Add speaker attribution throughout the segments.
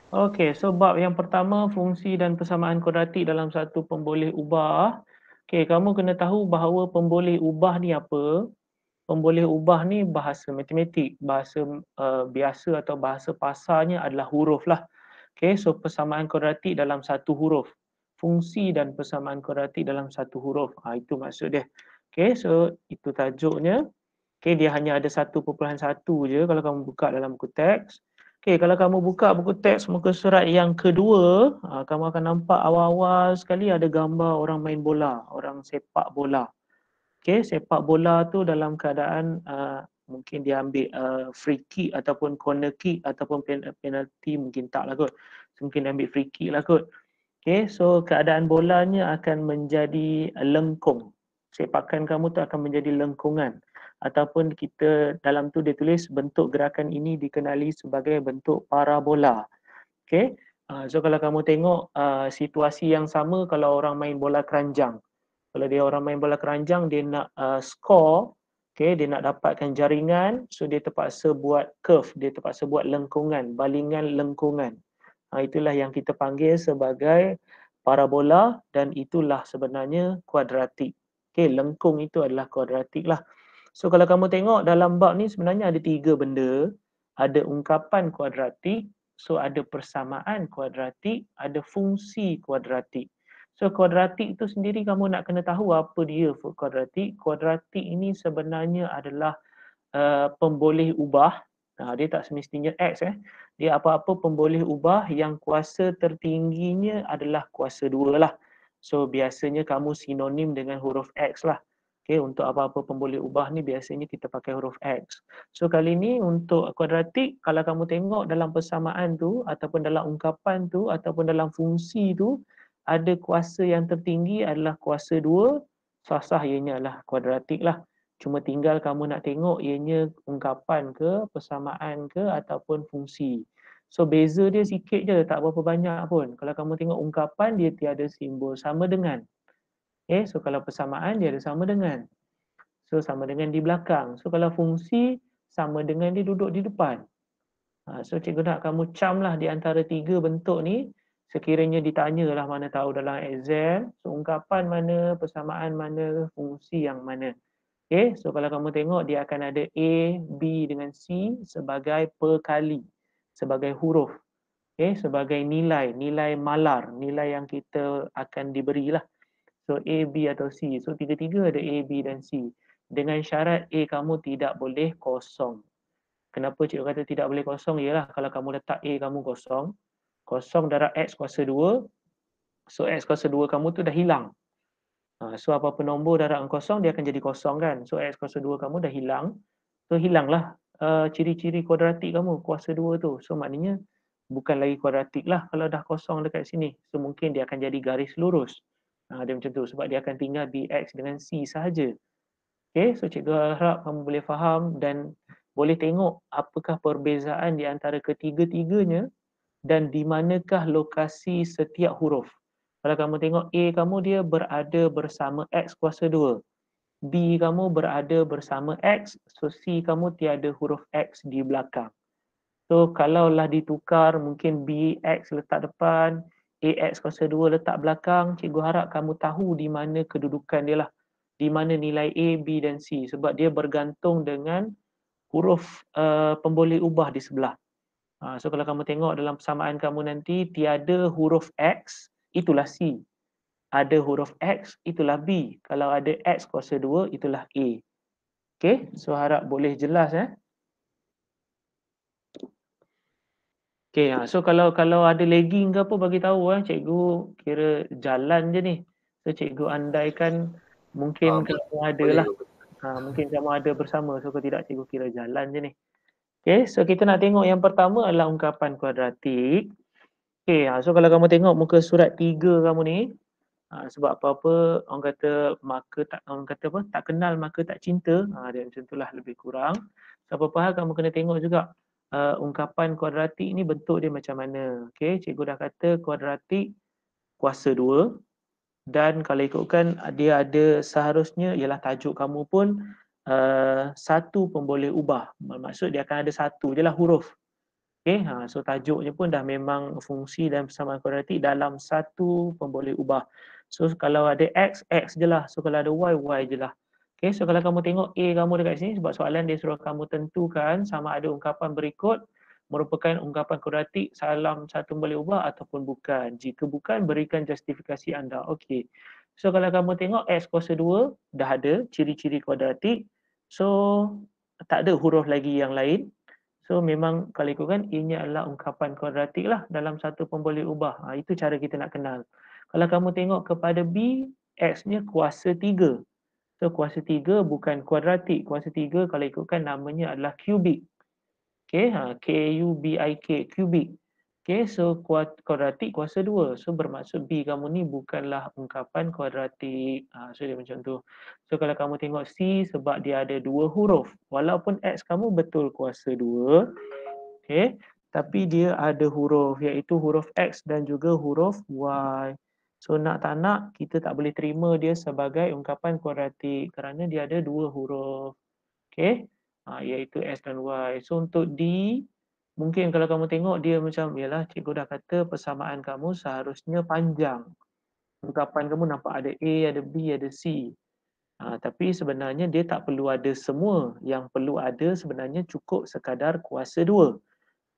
Speaker 1: Okey, so bab yang pertama, fungsi dan persamaan kuadratik dalam satu pemboleh ubah. Okey, kamu kena tahu bahawa pemboleh ubah ni apa. Pemboleh ubah ni bahasa matematik, bahasa biasa atau bahasa pasarnya adalah huruf lah. Okey, so persamaan kuadratik dalam satu huruf. Fungsi dan persamaan kuadratik dalam satu huruf. Itu maksud dia. Okey, so itu tajuknya. Okey, dia hanya ada 1.1 je kalau kamu buka dalam buku teks. Okey, kalau kamu buka buku teks muka surat yang kedua, kamu akan nampak awal-awal sekali ada gambar orang main bola, orang sepak bola. Okey, sepak bola tu dalam keadaan mungkin dia ambil free kick ataupun corner kick ataupun penalty mungkin tak lah kot. So, mungkin dia ambil free kick lah kot. Okey, so keadaan bolanya akan menjadi lengkung. Sepakan kamu tu akan menjadi lengkungan. Ataupun kita dalam tu dia tulis bentuk gerakan ini dikenali sebagai bentuk parabola. Okey. So kalau kamu tengok situasi yang sama kalau orang main bola keranjang. Kalau dia orang main bola keranjang dia nak score, okey, dia nak dapatkan jaringan, so dia terpaksa buat curve, dia terpaksa buat lengkungan, balingan lengkungan. Itulah yang kita panggil sebagai parabola dan itulah sebenarnya kuadratik. Okey, lengkung itu adalah kuadratik lah. So kalau kamu tengok dalam bab ni sebenarnya ada 3 benda. Ada ungkapan kuadratik, so ada persamaan kuadratik, ada fungsi kuadratik. So kuadratik itu sendiri kamu nak kena tahu apa dia kuadratik. Kuadratik ini sebenarnya adalah pemboleh ubah. Dia tak semestinya X Dia apa-apa pemboleh ubah yang kuasa tertingginya adalah kuasa 2 lah. So biasanya kamu sinonim dengan huruf X lah. Okay, untuk apa-apa pemboleh ubah ni biasanya kita pakai huruf X. So kali ni untuk kuadratik, kalau kamu tengok dalam persamaan tu ataupun dalam ungkapan tu ataupun dalam fungsi tu, ada kuasa yang tertinggi adalah kuasa 2, sah-sah ianya adalah kuadratik lah. Cuma tinggal kamu nak tengok ianya ungkapan ke, persamaan ke ataupun fungsi. So beza dia sikit je, tak berapa banyak pun. Kalau kamu tengok ungkapan dia tiada simbol sama dengan. So kalau persamaan dia ada sama dengan. So sama dengan di belakang. So kalau fungsi sama dengan dia duduk di depan. So cikgu nak kamu cam lah di antara 3 bentuk ni. Sekiranya ditanya lah mana tahu dalam exam. So ungkapan mana, persamaan mana, fungsi yang mana. Okay, so kalau kamu tengok dia akan ada A, B dengan C sebagai perkali, sebagai huruf. Okay, sebagai nilai, nilai malar, nilai yang kita akan diberilah. So A, B atau C. So tiga-tiga ada A, B dan C. Dengan syarat A kamu tidak boleh kosong. Kenapa cikgu kata tidak boleh kosong? Ialah kalau kamu letak A kamu kosong, kosong darab X kuasa 2, so X kuasa 2 kamu tu dah hilang. So apa-apa nombor darab kosong dia akan jadi kosong kan. So X kuasa 2 kamu dah hilang. So hilanglah ciri-ciri kuadratik kamu kuasa 2 tu. So maknanya bukan lagi kuadratik lah kalau dah kosong dekat sini. So mungkin dia akan jadi garis lurus. Dia macam tu sebab dia akan tinggal BX dengan C sahaja. Okay, so cikgu harap kamu boleh faham dan boleh tengok apakah perbezaan di antara ketiga-tiganya dan di manakah lokasi setiap huruf. Kalau kamu tengok A kamu dia berada bersama X kuasa 2. B kamu berada bersama X, so C kamu tiada huruf X di belakang. So kalaulah ditukar mungkin BX letak depan, AX kuasa 2 letak belakang, cikgu harap kamu tahu di mana kedudukan dia lah. Di mana nilai A, B dan C sebab dia bergantung dengan huruf pemboleh ubah di sebelah. So kalau kamu tengok dalam persamaan kamu nanti tiada huruf X, itulah C. Ada huruf X, itulah B. Kalau ada X kuasa 2, itulah A. Okay, so harap boleh jelas Okay, so kalau ada lagging ke apa bagi tahu cikgu kira jalan je ni. So cikgu andaikan mungkin kamu ada
Speaker 2: Boleh.
Speaker 1: lah. Mungkin kamu ada bersama, so kalau tidak cikgu kira jalan je ni. Okay, so kita nak tengok yang pertama adalah ungkapan kuadratik. Okay, so kalau kamu tengok muka surat 3 kamu ni, sebab apa-apa orang kata orang kata apa, tak kenal maka tak cinta. Dia macam itulah lebih kurang. So apa-apa hal kamu kena tengok juga ungkapan kuadratik ni bentuk dia macam mana. Okay, cikgu dah kata kuadratik kuasa 2 dan kalau ikutkan dia ada seharusnya ialah tajuk kamu pun satu pemboleh ubah. Maksud dia akan ada satu je lah huruf. Okey, so tajuknya pun dah memang fungsi dan persamaan kuadratik dalam satu pemboleh ubah. So kalau ada X, X je lah. So kalau ada Y, Y je lah. Okey, so kalau kamu tengok A kamu dekat sini sebab soalan dia suruh kamu tentukan sama ada ungkapan berikut merupakan ungkapan kuadratik dalam satu pemboleh ubah ataupun bukan. Jika bukan, berikan justifikasi anda. Okey. So kalau kamu tengok X kuasa 2 dah ada ciri-ciri kuadratik. So tak ada huruf lagi yang lain. So memang kalau ikutkan ini adalah ungkapan kuadratik lah dalam satu pemboleh ubah. Itu cara kita nak kenal. Kalau kamu tengok kepada B, X-nya kuasa 3. So kuasa 3 bukan kuadratik. Kuasa 3 kalau ikutkan namanya adalah kubik. Okay, K-U-B-I-K, kubik. Okay, so kuadratik kuasa 2. So bermaksud B kamu ni bukanlah ungkapan kuadratik. So dia macam tu. So kalau kamu tengok C sebab dia ada 2 huruf. Walaupun X kamu betul kuasa 2. Okay, tapi dia ada huruf iaitu huruf X dan juga huruf Y. So nak tak nak kita tak boleh terima dia sebagai ungkapan kuadratik kerana dia ada 2 huruf. Okay, iaitu S dan Y. So untuk D, mungkin kalau kamu tengok dia macam, yalah cikgu dah kata persamaan kamu seharusnya panjang. Ungkapan kamu nampak ada A, ada B, ada C. Tapi sebenarnya dia tak perlu ada semua. Yang perlu ada sebenarnya cukup sekadar kuasa 2.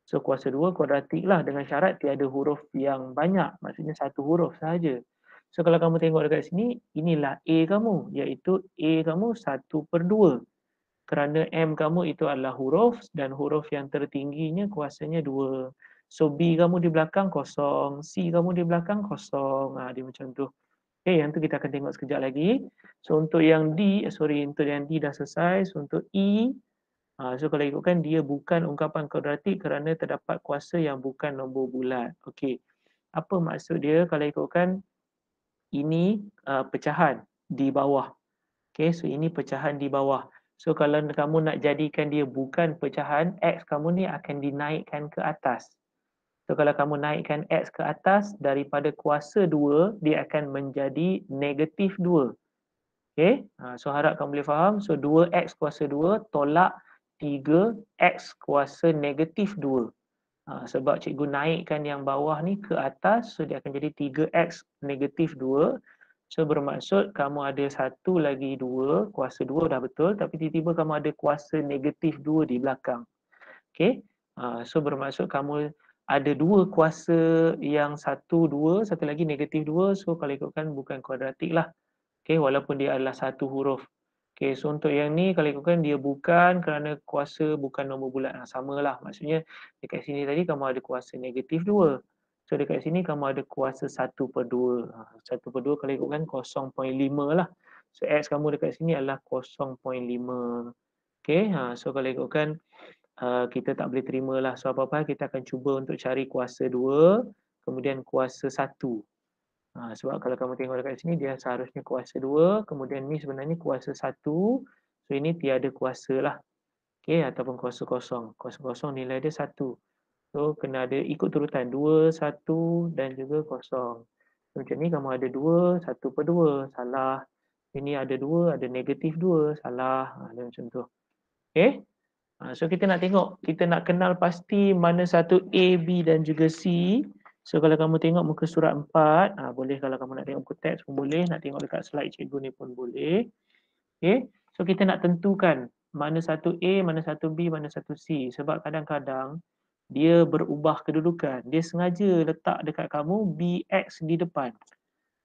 Speaker 1: So kuasa 2 kuadratik lah dengan syarat tiada huruf yang banyak. Maksudnya satu huruf sahaja. So kalau kamu tengok dekat sini, inilah A kamu. Iaitu A kamu 1/2. Kerana M kamu itu adalah huruf dan huruf yang tertingginya kuasanya 2. So B kamu di belakang kosong, C kamu di belakang kosong. Dia macam tu. Okay, yang tu kita akan tengok sekejap lagi. So untuk yang D, untuk yang D dah selesai. So untuk E, so kalau ikutkan dia bukan ungkapan kuadratik kerana terdapat kuasa yang bukan nombor bulat. Okey. Apa maksud dia kalau ikutkan ini pecahan di bawah. Okey, so ini pecahan di bawah. So kalau kamu nak jadikan dia bukan pecahan, X kamu ni akan dinaikkan ke atas. So kalau kamu naikkan X ke atas daripada kuasa 2, dia akan menjadi negatif 2. Okey, so harap kamu boleh faham. So 2X kuasa 2 tolak 3X kuasa negatif 2. Sebab cikgu naikkan yang bawah ni ke atas, so dia akan jadi 3X negatif 2. So bermaksud kamu ada 1 lagi 2, kuasa 2 dah betul, tapi tiba-tiba kamu ada kuasa negatif 2 di belakang. Okay, so bermaksud kamu ada 2 kuasa yang 1, 2, satu lagi negatif 2, so kalau ikutkan bukan kuadratik lah. Okay, walaupun dia adalah satu huruf. Okay, so untuk yang ni kalau ikutkan dia bukan kerana kuasa bukan nombor bulat. Samalah, maksudnya dekat sini tadi kamu ada kuasa negatif 2. So dekat sini kamu ada kuasa 1/2. 1/2 kalau ikutkan 0.5 lah. So X kamu dekat sini adalah 0.5. Okay, so kalau ikutkan kita tak boleh terima lah. So apa-apa kita akan cuba untuk cari kuasa 2, kemudian kuasa 1. Sebab kalau kamu tengok dekat sini dia seharusnya kuasa 2, kemudian ni sebenarnya kuasa 1. So ini tiada kuasa lah. Okey, ataupun kuasa kosong. Kuasa kosong nilai dia 1. So kena ada ikut turutan 2, 1 dan juga kosong. So, macam ni kamu ada 2, 1/2, salah. Ini ada 2, ada negatif 2, salah. Dia macam tu. Okey. So kita nak tengok, kita nak kenal pasti mana satu A, B dan juga C. So kalau kamu tengok muka surat 4, boleh kalau kamu nak tengok muka teks pun boleh, nak tengok dekat slide cikgu ni pun boleh. Okay, so kita nak tentukan mana satu A, mana satu B, mana satu C. Sebab kadang-kadang dia berubah kedudukan. Dia sengaja letak dekat kamu BX di depan.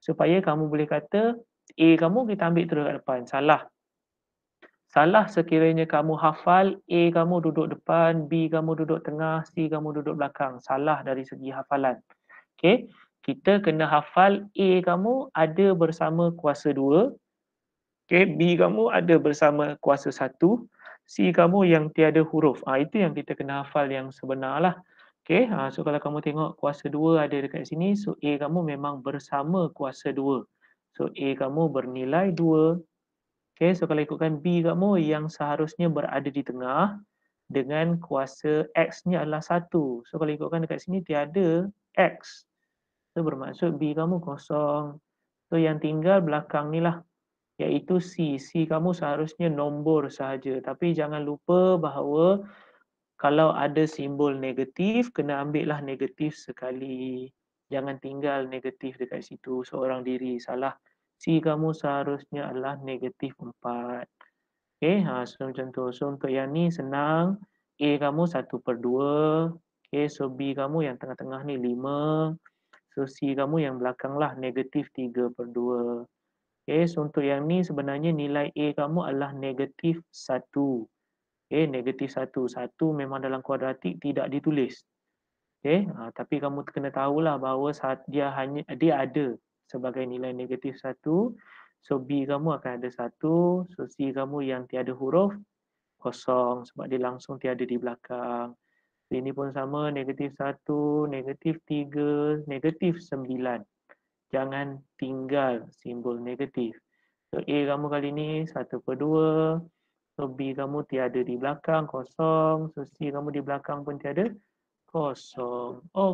Speaker 1: Supaya kamu boleh kata A kamu kita ambil terus kat depan. Salah. Salah sekiranya kamu hafal A kamu duduk depan, B kamu duduk tengah, C kamu duduk belakang. Salah dari segi hafalan. Okey, kita kena hafal A kamu ada bersama kuasa 2. Okey, B kamu ada bersama kuasa 1. C kamu yang tiada huruf. Itu yang kita kena hafal yang sebenarlah. Okey, so kalau kamu tengok kuasa 2 ada dekat sini, so A kamu memang bersama kuasa 2. So A kamu bernilai 2. Okay, so kalau ikutkan B kamu yang seharusnya berada di tengah dengan kuasa X-nya adalah 1. So kalau ikutkan dekat sini tiada X. So bermaksud B kamu kosong. So yang tinggal belakang ni lah, iaitu C. C kamu seharusnya nombor sahaja. Tapi jangan lupa bahawa Kalau ada simbol negatif, kena ambil lah negatif sekali. Jangan tinggal negatif dekat situ seorang diri. Salah. C kamu seharusnya adalah negatif 4. Okay, so macam tu. So untuk yang ni senang. A kamu 1/2. Okay, so B kamu yang tengah-tengah ni 5. So C kamu yang belakang lah negatif 3/2. Okay, so untuk yang ni sebenarnya nilai A kamu adalah negatif 1. Okay, negatif 1. 1 memang dalam kuadratik tidak ditulis. Okay, tapi kamu kena tahulah bahawa dia ada sebagai nilai negatif 1. So B kamu akan ada 1. So C kamu yang tiada huruf, kosong sebab dia langsung tiada di belakang. Ini pun sama, negatif 1, negatif 3, negatif 9. Jangan tinggal simbol negatif. So A kamu kali ni 1/2. So B kamu tiada di belakang, kosong. So C kamu di belakang pun tiada, kosong. Oh.